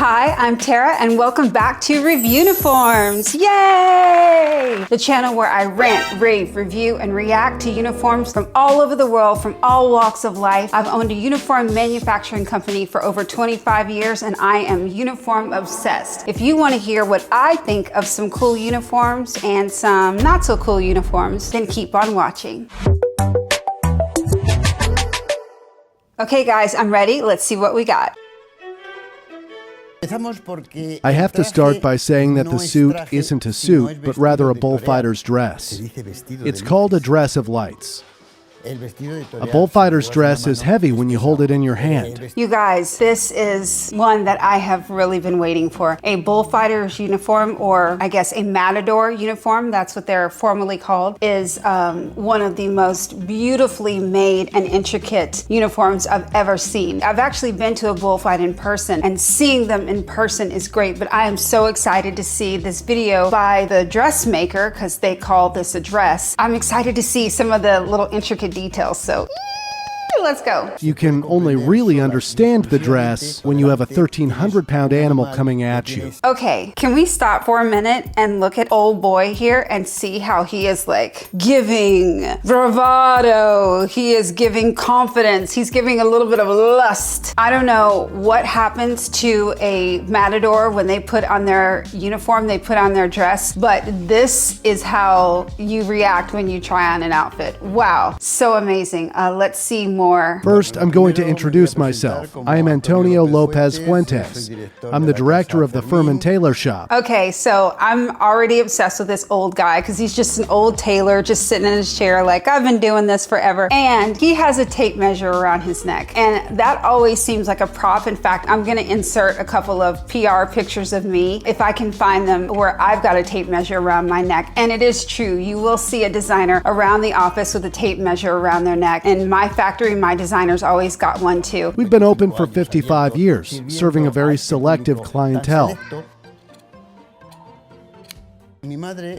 Hi, I'm Tara and welcome back to REVIEWNIFORMS. Yay! The channel where I rant, rave, review, and react to uniforms from all over the world, from all walks of life. I've owned a uniform manufacturing company for over 25 years and I am uniform obsessed. If you want to hear what I think of some cool uniforms and some not so cool uniforms, then keep on watching. Okay guys, I'm ready. Let's see what we got. I have to start by saying that the suit isn't a suit, but rather a bullfighter's dress. It's called a dress of lights. A bullfighter's dress is heavy when you hold it in your hand. You guys, this is one that I have really been waiting for. A bullfighter's uniform, or I guess a Matador uniform, that's what they're formally called, is one of the most beautifully made and intricate uniforms I've ever seen. I've actually been to a bullfight in person, and seeing them in person is great, but I am so excited to see this video by the dressmaker, because they call this a dress. I'm excited to see some of the little intricate details, so let's go. You can only really understand the dress when you have a 1,300-pound animal coming at you. Okay, can we stop for a minute and look at old boy here and see how he is like giving bravado, he is giving confidence, he's giving a little bit of lust. I don't know what happens to a matador when they put on their uniform, they put on their dress, but this is how you react when you try on an outfit. Wow, so amazing. Let's see more. First, I'm going to introduce myself. I am Antonio Lopez Quentes. I'm the director of the firm and tailor shop. Okay, so I'm already obsessed with this old guy because he's just an old tailor just sitting in his chair like, I've been doing this forever. And he has a tape measure around his neck. And that always seems like a prop. In fact, I'm gonna insert a couple of PR pictures of me if I can find them where I've got a tape measure around my neck. And it is true, you will see a designer around the office with a tape measure around their neck. In my factory, my designers always got one too. We've been open for 55 years, serving a very selective clientele.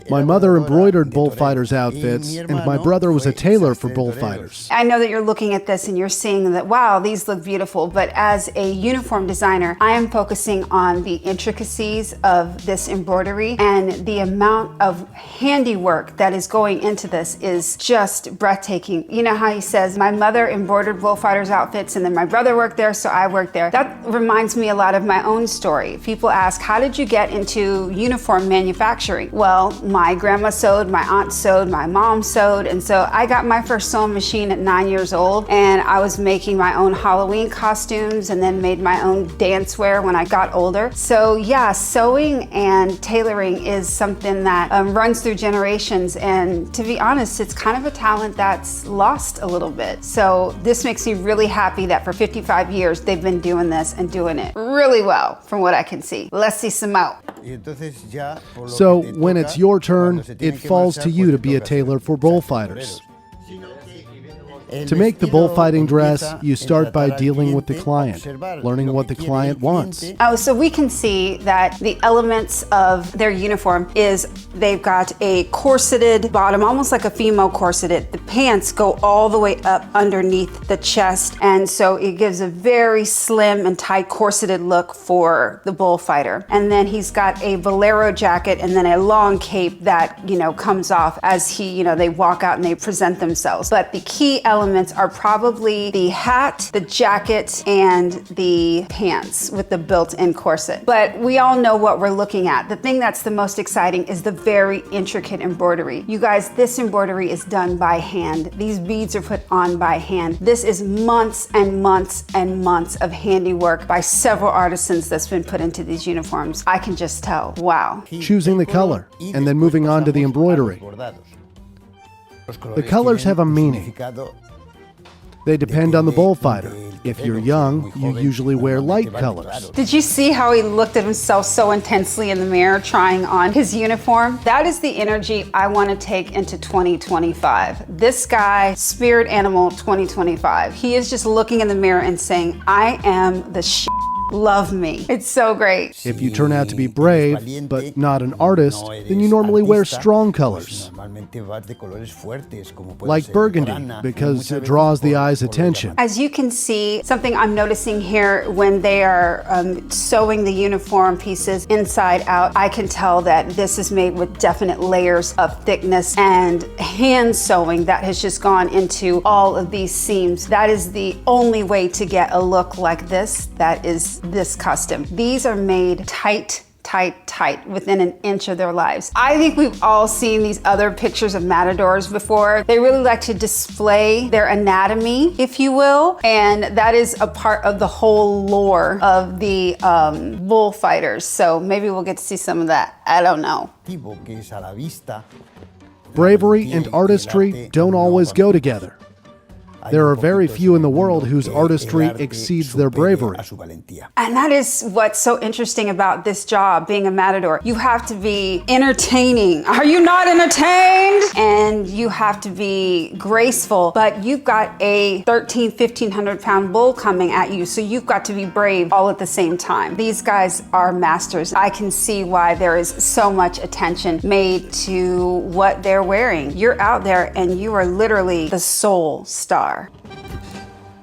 My mother embroidered bullfighters outfits, and my brother was a tailor for bullfighters. I know that you're looking at this and you're seeing that, wow, these look beautiful, but as a uniform designer, I am focusing on the intricacies of this embroidery, and the amount of handiwork that is going into this is just breathtaking. You know how he says, my mother embroidered bullfighters outfits and then my brother worked there, so I worked there. That reminds me a lot of my own story. People ask, how did you get into uniform manufacturing? Well, my grandma sewed, my aunt sewed, my mom sewed, and so I got my first sewing machine at 9 years old, and I was making my own Halloween costumes and then made my own dance wear when I got older. So yeah, sewing and tailoring is something that runs through generations, and to be honest, it's kind of a talent that's lost a little bit. So this makes me really happy that for 55 years they've been doing this and doing it really well from what I can see. Let's see some more. So when it's your turn, it falls to you to be a tailor for bullfighters. To make the bullfighting dress, you start by dealing with the client, learning what the client wants. Oh, so we can see that the elements of their uniform is they've got a corseted bottom, almost like a female corseted. The pants go all the way up underneath the chest, and so it gives a very slim and tight corseted look for the bullfighter. And then he's got a bolero jacket and then a long cape that, you know, comes off as they walk out and they present themselves. But the key elements are probably the hat, the jacket, and the pants with the built-in corset. But we all know what we're looking at. The thing that's the most exciting is the very intricate embroidery. You guys, this embroidery is done by hand. These beads are put on by hand. This is months and months and months of handiwork by several artisans that's been put into these uniforms. I can just tell, wow. Choosing the color, and then moving on to the embroidery. The colors have a meaning. They depend on the bullfighter. If you're young, you usually wear light colors. Did you see how he looked at himself so intensely in the mirror trying on his uniform? That is the energy I want to take into 2025. This guy, spirit animal 2025, he is just looking in the mirror and saying, I am the shit love me. It's so great. If you turn out to be brave, but not an artist, then you normally wear strong colors, like burgundy, because it draws the eye's attention. As you can see, something I'm noticing here when they are sewing the uniform pieces inside out, I can tell that this is made with definite layers of thickness and hand sewing that has just gone into all of these seams. That is the only way to get a look like this. That is this custom. These are made tight within an inch of their lives. I think we've all seen these other pictures of Matadors before. They really like to display their anatomy, if you will, and that is a part of the whole lore of the bullfighters. So maybe we'll get to see some of that. I don't know. Bravery and artistry don't always go together. There are very few in the world whose artistry exceeds their bravery. And that is what's so interesting about this job, being a matador. You have to be entertaining. Are you not entertained? And you have to be graceful, but you've got a 1,500 pound bull coming at you, so you've got to be brave all at the same time. These guys are masters. I can see why there is so much attention made to what they're wearing. You're out there and you are literally the sole star.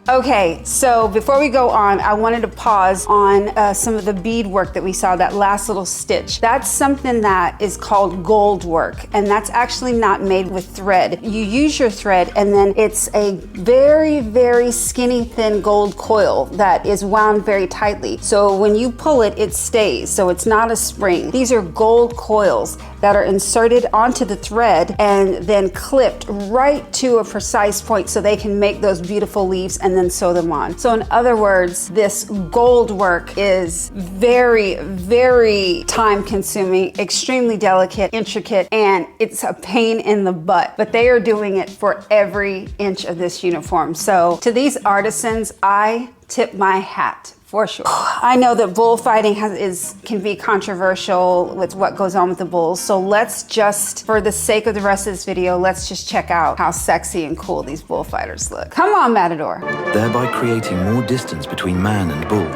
Okay, so before we go on, I wanted to pause on some of the bead work that we saw, that last little stitch. That's something that is called Goldwork, and that's actually not made with thread. You use your thread, and then it's a very, very skinny, thin gold coil that is wound very tightly. So when you pull it, it stays, so it's not a spring. These are gold coils that are inserted onto the thread and then clipped right to a precise point so they can make those beautiful leaves and then sew them on. So in other words, this gold work is very, very time consuming, extremely delicate, intricate, and it's a pain in the butt, but they are doing it for every inch of this uniform. So to these artisans, I tip my hat. For sure. I know that bullfighting can be controversial with what goes on with the bulls, so let's just, for the sake of the rest of this video, let's just check out how sexy and cool these bullfighters look. Come on, Matador. Thereby creating more distance between man and bull.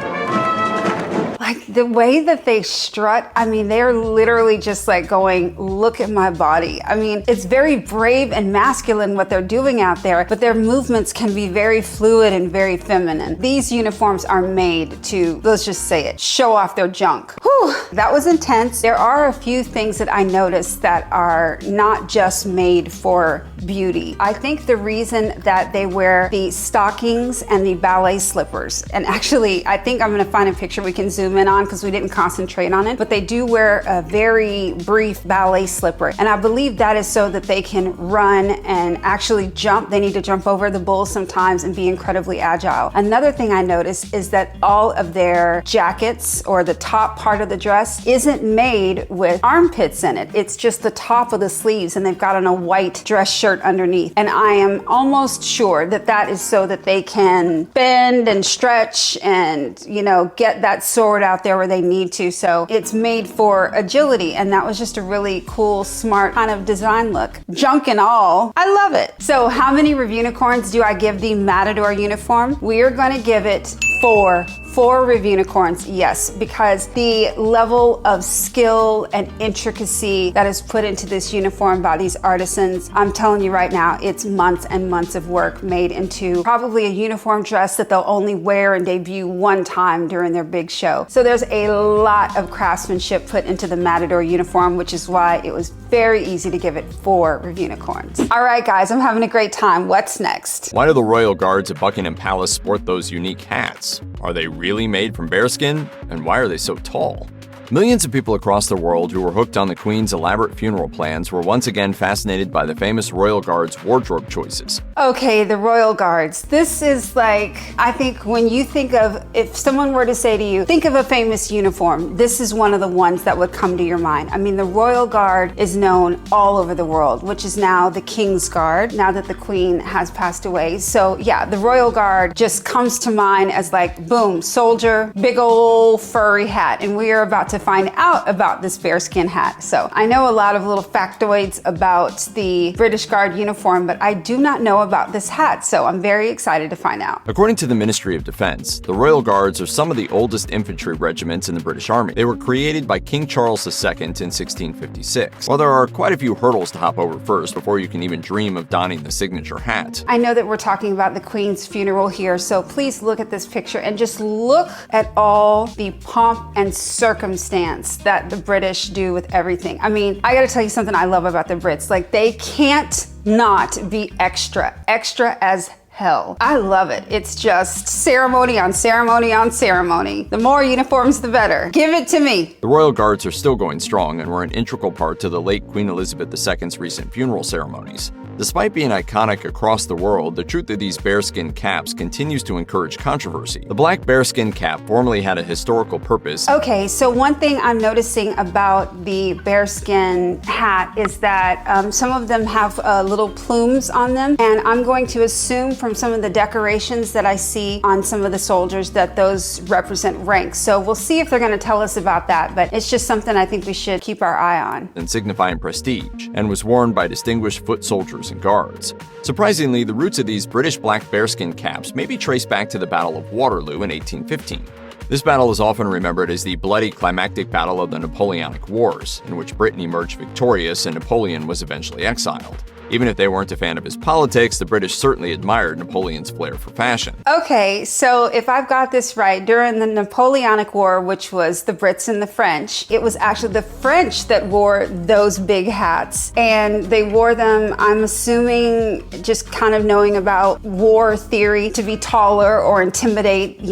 Like the way that they strut, I mean, they're literally just like going, look at my body. I mean, it's very brave and masculine what they're doing out there, but their movements can be very fluid and very feminine. These uniforms are made to, let's just say it, show off their junk. Whew, that was intense. There are a few things that I noticed that are not just made for beauty. I think the reason that they wear the stockings and the ballet slippers, and actually, I think I'm gonna find a picture we can zoom in on because we didn't concentrate on it, but they do wear a very brief ballet slipper. And I believe that is so that they can run and actually jump. They need to jump over the bull sometimes and be incredibly agile. Another thing I noticed is that all of their jackets or the top part of the dress isn't made with armpits in it. It's just the top of the sleeves, and they've got on a white dress shirt underneath. And I am almost sure that that is so that they can bend and stretch and, you know, get that sword out there where they need to. So it's made for agility, and that was just a really cool, smart kind of design look. Junk and all, I love it. So how many Reviewnicorns do I give the Matador uniform? We are gonna give it 4 Reviewnicorns, yes, because the level of skill and intricacy that is put into this uniform by these artisans, I'm telling you right now, it's months and months of work made into probably a uniform dress that they'll only wear and debut one time during their big show. So there's a lot of craftsmanship put into the Matador uniform, which is why it was very easy to give it 4 Reviewnicorns. All right, guys, I'm having a great time. What's next? Why do the royal guards at Buckingham Palace sport those unique hats? Are they really made from bearskin? And why are they so tall? Millions of people across the world who were hooked on the Queen's elaborate funeral plans were once again fascinated by the famous Royal Guard's wardrobe choices. Okay, the Royal Guards. This is like, I think when you think of, if someone were to say to you, think of a famous uniform, this is one of the ones that would come to your mind. I mean, the Royal Guard is known all over the world, which is now the King's Guard, now that the Queen has passed away. So yeah, the Royal Guard just comes to mind as like, boom, soldier, big old furry hat. And we are about to to find out about this bearskin hat. So I know a lot of little factoids about the British Guard uniform, but I do not know about this hat, so I'm very excited to find out. According to the Ministry of Defense, the Royal Guards are some of the oldest infantry regiments in the British Army. They were created by King Charles II in 1656. While there are quite a few hurdles to hop over first before you can even dream of donning the signature hat. I know that we're talking about the Queen's funeral here, so please look at this picture and just look at all the pomp and circumstance that the British do with everything. I mean, I gotta tell you something I love about the Brits. Like, they can't not be extra as hell. I love it. It's just ceremony on ceremony on ceremony. The more uniforms, the better. Give it to me. The Royal Guards are still going strong and were an integral part to the late Queen Elizabeth II's recent funeral ceremonies. Despite being iconic across the world, the truth of these bearskin caps continues to encourage controversy. The black bearskin cap formerly had a historical purpose. Okay, so one thing I'm noticing about the bearskin hat is that some of them have little plumes on them, and I'm going to assume from some of the decorations that I see on some of the soldiers that those represent ranks. So we'll see if they're going to tell us about that, but it's just something I think we should keep our eye on. And signifying prestige, and was worn by distinguished foot soldiers and guards. Surprisingly, the roots of these British black bearskin caps may be traced back to the Battle of Waterloo in 1815. This battle is often remembered as the bloody climactic battle of the Napoleonic Wars, in which Britain emerged victorious and Napoleon was eventually exiled. Even if they weren't a fan of his politics, the British certainly admired Napoleon's flair for fashion. Okay, so if I've got this right, during the Napoleonic War, which was the Brits and the French, it was actually the French that wore those big hats. And they wore them, I'm assuming, just kind of knowing about war theory, to be taller or intimidate,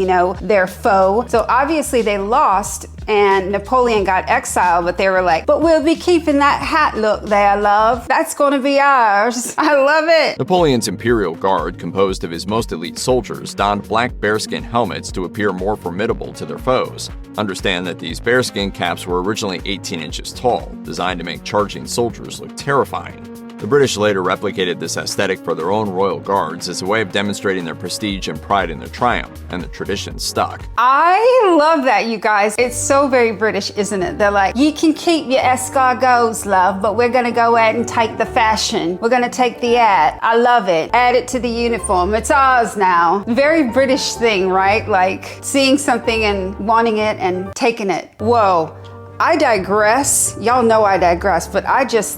their foe. So obviously they lost and Napoleon got exiled, but they were like, but we'll be keeping that hat look there, love. That's gonna be ours. I love it. Napoleon's Imperial Guard, composed of his most elite soldiers, donned black bearskin helmets to appear more formidable to their foes. Understand that these bearskin caps were originally 18 inches tall, designed to make charging soldiers look terrifying. The British later replicated this aesthetic for their own royal guards as a way of demonstrating their prestige and pride in their triumph, and the tradition stuck. I love that, you guys. It's so very British, isn't it? They're like, you can keep your escargots, love, but we're gonna go ahead and take the fashion. We're gonna take the ad. I love it. Add it to the uniform. It's ours now. Very British thing, right? Like seeing something and wanting it and taking it. Whoa. I digress. Y'all know I digress, but I just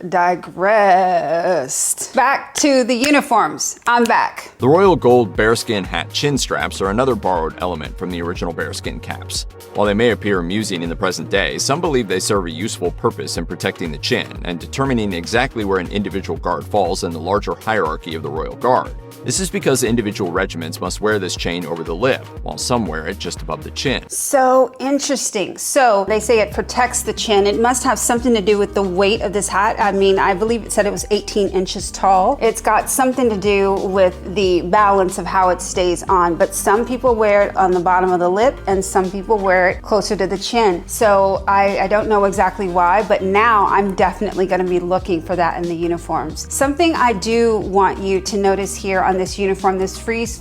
digressed. Back to the uniforms. I'm back. The royal gold bearskin hat chin straps are another borrowed element from the original bearskin caps. While they may appear amusing in the present day, some believe they serve a useful purpose in protecting the chin and determining exactly where an individual guard falls in the larger hierarchy of the royal guard. This is because individual regiments must wear this chain over the lip, while some wear it just above the chin. So interesting. So they say it protects the chin. It must have something to do with the weight of this hat. I mean, I believe it said it was 18 inches tall. It's got something to do with the balance of how it stays on, but some people wear it on the bottom of the lip and some people wear it closer to the chin. So I don't know exactly why, but now I'm definitely going to be looking for that in the uniforms. Something I do want you to notice here on this uniform, this freeze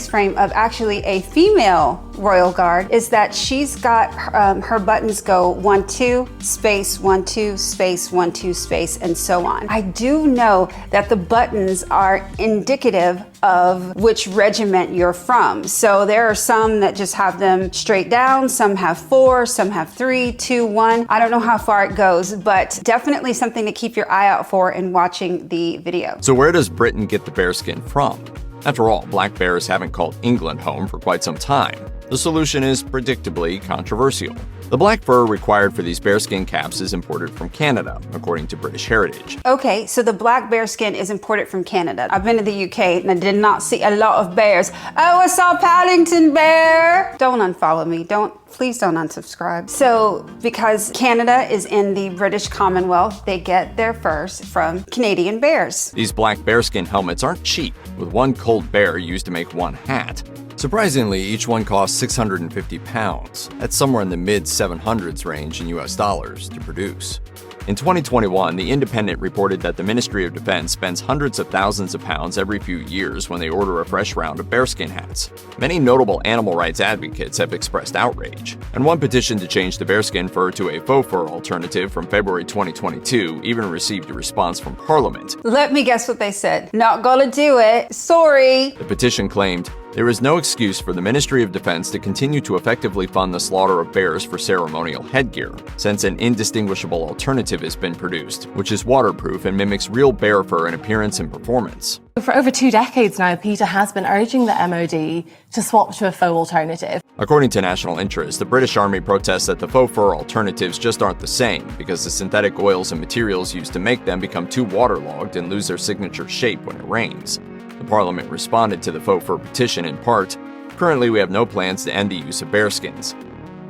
frame of actually a female royal guard, is that she's got her buttons go 1 2 space 1 2 space 1 2 space and so on. I do know that the buttons are indicative of which regiment you're from. So there are some that just have them straight down, some have 4, some have 3, 2, 1. I don't know how far it goes, but definitely something to keep your eye out for in watching the video. So where does Britain get the bearskin from? After all, black bears haven't called England home for quite some time. The solution is predictably controversial. The black fur required for these bearskin caps is imported from Canada, according to British Heritage. Okay, so the black bearskin is imported from Canada. I've been to the UK and I did not see a lot of bears. Oh, I saw Paddington Bear! Don't unfollow me. Please don't unsubscribe. So, because Canada is in the British Commonwealth, they get their furs from Canadian bears. These black bearskin helmets aren't cheap, with one culled bear used to make one hat. Surprisingly, each one costs 650 pounds. That's somewhere in the mid-700s range in US dollars to produce. In 2021, The Independent reported that the Ministry of Defense spends hundreds of thousands of pounds every few years when they order a fresh round of bearskin hats. Many notable animal rights advocates have expressed outrage, and one petition to change the bearskin fur to a faux fur alternative from February 2022 even received a response from Parliament. Let me guess what they said. Not gonna do it. Sorry. The petition claimed, "There is no excuse for the Ministry of Defense to continue to effectively fund the slaughter of bears for ceremonial headgear, since an indistinguishable alternative has been produced, which is waterproof and mimics real bear fur in appearance and performance." For over 2 decades now, PETA has been urging the MOD to swap to a faux alternative. According to National Interest, the British Army protests that the faux fur alternatives just aren't the same because the synthetic oils and materials used to make them become too waterlogged and lose their signature shape when it rains. The Parliament responded to the faux fur petition in part, "Currently we have no plans to end the use of bearskins."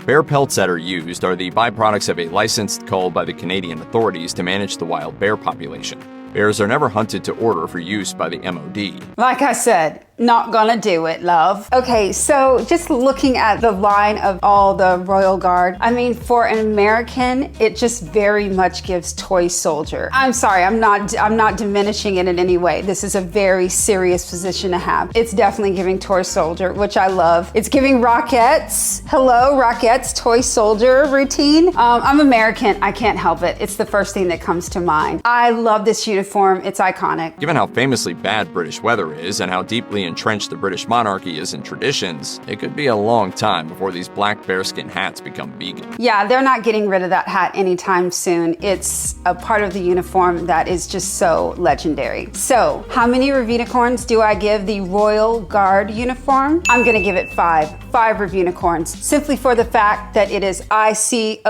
Bear pelts that are used are the byproducts of a licensed cull by the Canadian authorities to manage the wild bear population. Bears are never hunted to order for use by the MOD. Like I said, not gonna do it, love. Okay, so just looking at the line of all the Royal Guard, I mean, for an American, it just very much gives toy soldier. I'm sorry, I'm not diminishing it in any way. This is a very serious position to have. It's definitely giving toy soldier, which I love. It's giving Rockettes. Hello, Rockettes, toy soldier routine. I'm American, I can't help it. It's the first thing that comes to mind. I love this uniform, it's iconic. Given how famously bad British weather is and how deeply entrenched the British monarchy is in traditions, it could be a long time before these black bearskin hats become vegan. Yeah, they're not getting rid of that hat anytime soon. It's a part of the uniform that is just so legendary. So, how many Reviewnicorns do I give the Royal Guard uniform? I'm gonna give it 5. 5 Reviewnicorns, simply for the fact that it is iconic,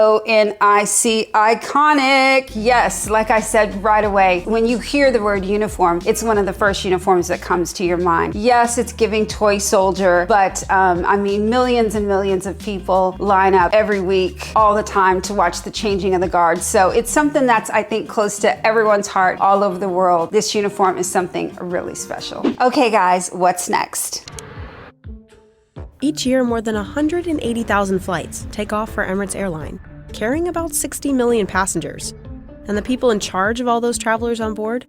iconic. Yes, like I said right away, when you hear the word uniform, it's one of the first uniforms that comes to your mind. Yes, it's giving toy soldier, but I mean, millions and millions of people line up every week, all the time to watch the changing of the guards. So it's something that's, I think, close to everyone's heart all over the world. This uniform is something really special. Okay, guys, what's next? Each year, more than 180,000 flights take off for Emirates Airlines, carrying about 60 million passengers. And the people in charge of all those travelers on board?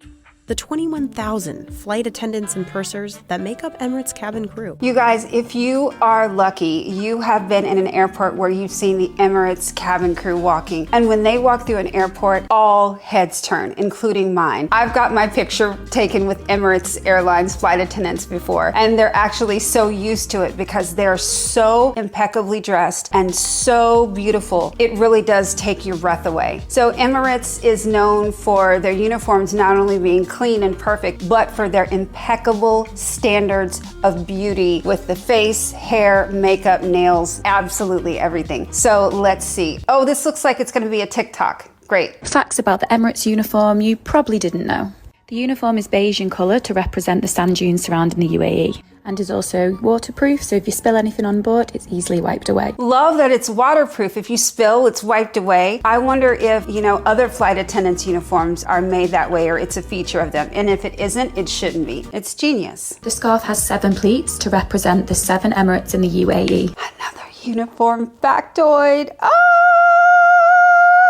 The 21,000 flight attendants and pursers that make up Emirates cabin crew. You guys, if you are lucky, you have been in an airport where you've seen the Emirates cabin crew walking. And when they walk through an airport, all heads turn, including mine. I've got my picture taken with Emirates Airlines flight attendants before, and they're actually so used to it because they're so impeccably dressed and so beautiful. It really does take your breath away. So Emirates is known for their uniforms not only being clean and perfect, but for their impeccable standards of beauty with the face, hair, makeup, nails, absolutely everything. So let's see. Oh, this looks like it's going to be a TikTok. Great. Facts about the Emirates uniform you probably didn't know. The uniform is beige in colour to represent the sand dunes surrounding the UAE and is also waterproof, so if you spill anything on board, it's easily wiped away. Love that it's waterproof. If you spill, it's wiped away. I wonder if, other flight attendants' uniforms are made that way or it's a feature of them. And if it isn't, it shouldn't be. It's genius. The scarf has 7 pleats to represent the 7 Emirates in the UAE. Another uniform factoid. Ah!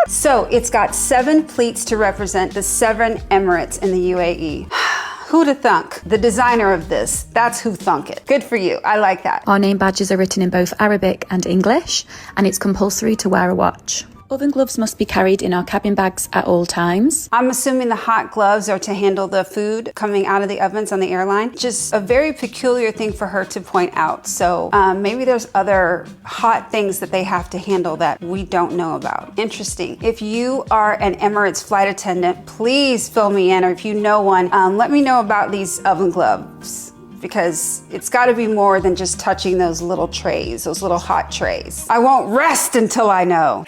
So it's got 7 pleats to represent the 7 Emirates in the UAE. Who'da thunk? The designer of this, that's who thunk it. Good for you, I like that. Our name badges are written in both Arabic and English, and it's compulsory to wear a watch. Oven gloves must be carried in our cabin bags at all times. I'm assuming the hot gloves are to handle the food coming out of the ovens on the airline. Just a very peculiar thing for her to point out. So maybe there's other hot things that they have to handle that we don't know about. Interesting. If you are an Emirates flight attendant, please fill me in, or if you know one, let me know about these oven gloves, because it's got to be more than just touching those little trays, those little hot trays. I won't rest until I know.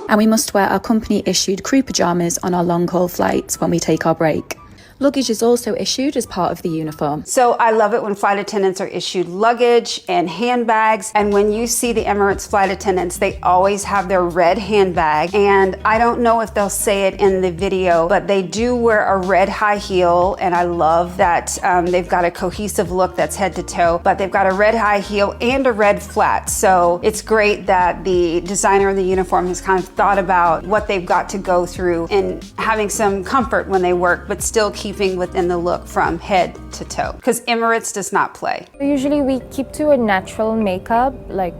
And we must wear our company-issued crew pyjamas on our long-haul flights when we take our break. Luggage is also issued as part of the uniform. So I love it when flight attendants are issued luggage and handbags. And when you see the Emirates flight attendants, they always have their red handbag. And I don't know if they'll say it in the video, but they do wear a red high heel. And I love that they've got a cohesive look that's head to toe, but they've got a red high heel and a red flat. So it's great that the designer of the uniform has kind of thought about what they've got to go through and having some comfort when they work, but still keeping within the look from head to toe. Because Emirates does not play. Usually we keep to a natural makeup, like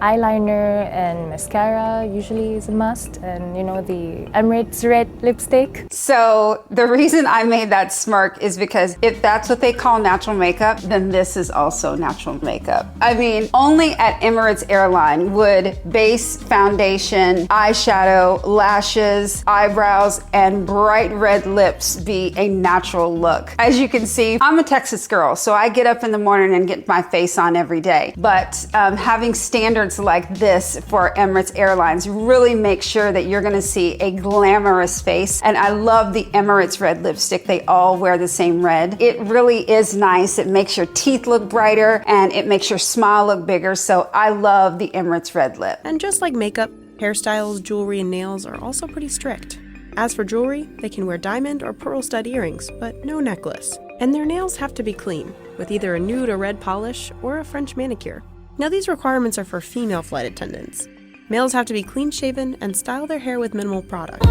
eyeliner and mascara usually is a must, and you know, the Emirates red lipstick. So the reason I made that smirk is because if that's what they call natural makeup, then this is also natural makeup. I mean, only at Emirates Airlines would base, foundation, eyeshadow, lashes, eyebrows, and bright red lips be a natural look. As you can see, I'm a Texas girl, so I get up in the morning and get my face on every day. But having standards like this for Emirates Airlines really make sure that you're gonna see a glamorous face. And I love the Emirates red lipstick. They all wear the same red. It really is nice. It makes your teeth look brighter and it makes your smile look bigger. So I love the Emirates red lip. And just like makeup, hairstyles, jewelry, and nails are also pretty strict. As for jewelry, they can wear diamond or pearl stud earrings, but no necklace. And their nails have to be clean, with either a nude or red polish or a French manicure. Now these requirements are for female flight attendants. Males have to be clean shaven and style their hair with minimal product.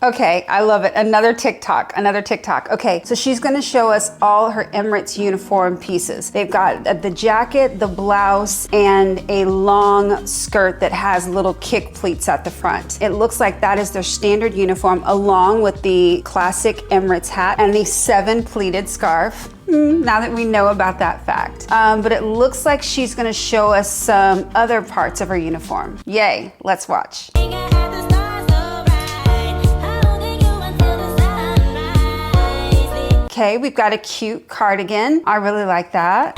Okay, I love it. Another TikTok. Okay, so she's gonna show us all her Emirates uniform pieces. They've got the jacket, the blouse, and a long skirt that has little kick pleats at the front. It looks like that is their standard uniform, along with the classic Emirates hat and the 7 pleated scarf. Now that we know about that fact. But it looks like she's gonna show us some other parts of her uniform. Yay, let's watch. Okay, we've got a cute cardigan. I really like that.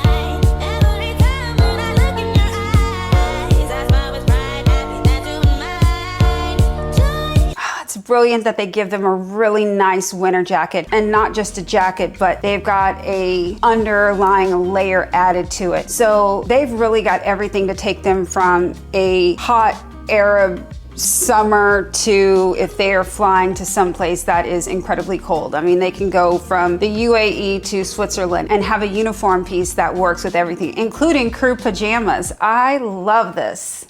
It's brilliant that they give them a really nice winter jacket, and not just a jacket, but they've got a underlying layer added to it. So they've really got everything to take them from a hot Arab summer to if they are flying to someplace that is incredibly cold. I mean, they can go from the UAE to Switzerland and have a uniform piece that works with everything, including crew pajamas. I love this.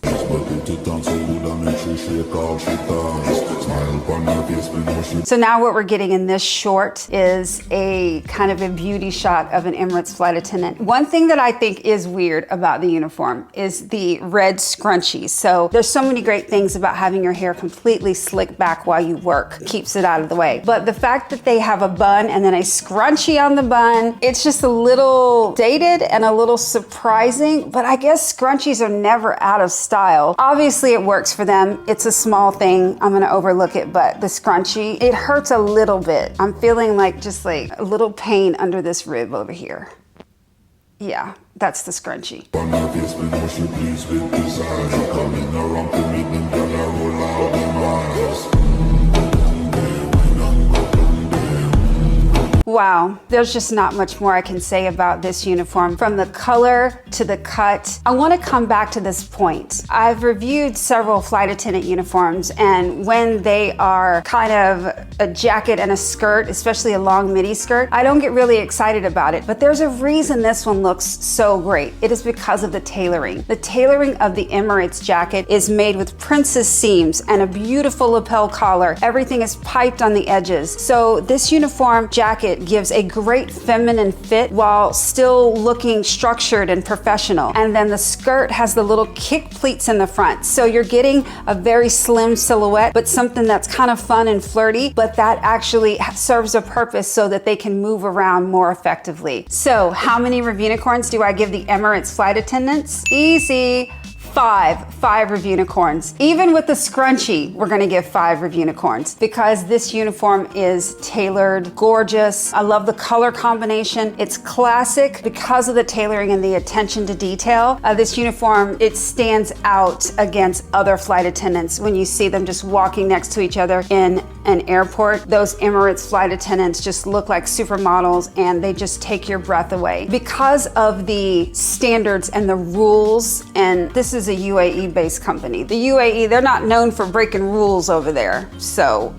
So now what we're getting in this short is a kind of a beauty shot of an Emirates flight attendant. One thing that I think is weird about the uniform is the red scrunchies. So there's so many great things about having your hair completely slicked back while you work. Keeps it out of the way. But the fact that they have a bun and then a scrunchie on the bun, it's just a little dated and a little surprising, but I guess scrunchies are never out of style. Obviously it works for them. It's a small thing. I'm gonna overlook it, but the scrunchie, it hurts a little bit. I'm feeling like just like a little pain under this rib over here. Yeah, that's the scrunchie. Wow, there's just not much more I can say about this uniform. From the color to the cut, I want to come back to this point. I've reviewed several flight attendant uniforms, and when they are kind of a jacket and a skirt, especially a long midi skirt, I don't get really excited about it. But there's a reason this one looks so great. It is because of the tailoring. The tailoring of the Emirates jacket is made with princess seams and a beautiful lapel collar. Everything is piped on the edges. So this uniform jacket gives a great feminine fit while still looking structured and professional. And then the skirt has the little kick pleats in the front. So you're getting a very slim silhouette, but something that's kind of fun and flirty, but that actually serves a purpose so that they can move around more effectively. So how many Reviewnicorns do I give the Emirates flight attendants? Easy. five Review-nicorns. Even with the scrunchie, we're gonna give 5 Review-nicorns because this uniform is tailored, gorgeous. I love the color combination. It's classic because of the tailoring and the attention to detail. This uniform, it stands out against other flight attendants when you see them just walking next to each other in an airport. Those Emirates flight attendants just look like supermodels and they just take your breath away. Because of the standards and the rules, and this is a UAE based company. The UAE, they're not known for breaking rules over there. So,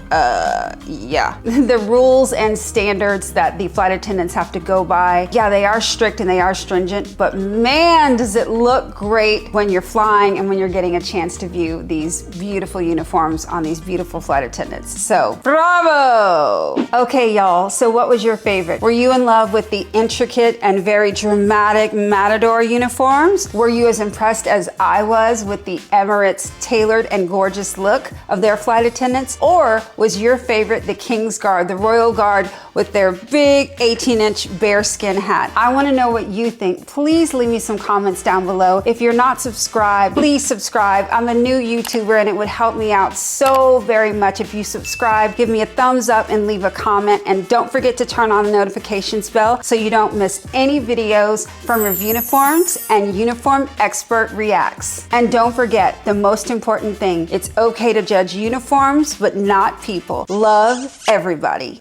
yeah. The rules and standards that the flight attendants have to go by, yeah, they are strict and they are stringent, but man, does it look great when you're flying and when you're getting a chance to view these beautiful uniforms on these beautiful flight attendants. So, bravo! Okay, y'all, so what was your favorite? Were you in love with the intricate and very dramatic Matador uniforms? Were you as impressed as I was with the Emirates tailored and gorgeous look of their flight attendants? Or was your favorite the King's Guard, the Royal Guard with their big 18-inch bearskin hat? I want to know what you think. Please leave me some comments down below. If you're not subscribed, please subscribe. I'm a new YouTuber and it would help me out so very much if you subscribe. Give me a thumbs up and leave a comment, and don't forget to turn on the notifications bell so you don't miss any videos from Reviewniforms and Uniform Expert Reacts. And don't forget the most important thing, it's okay to judge uniforms but not people. Love everybody.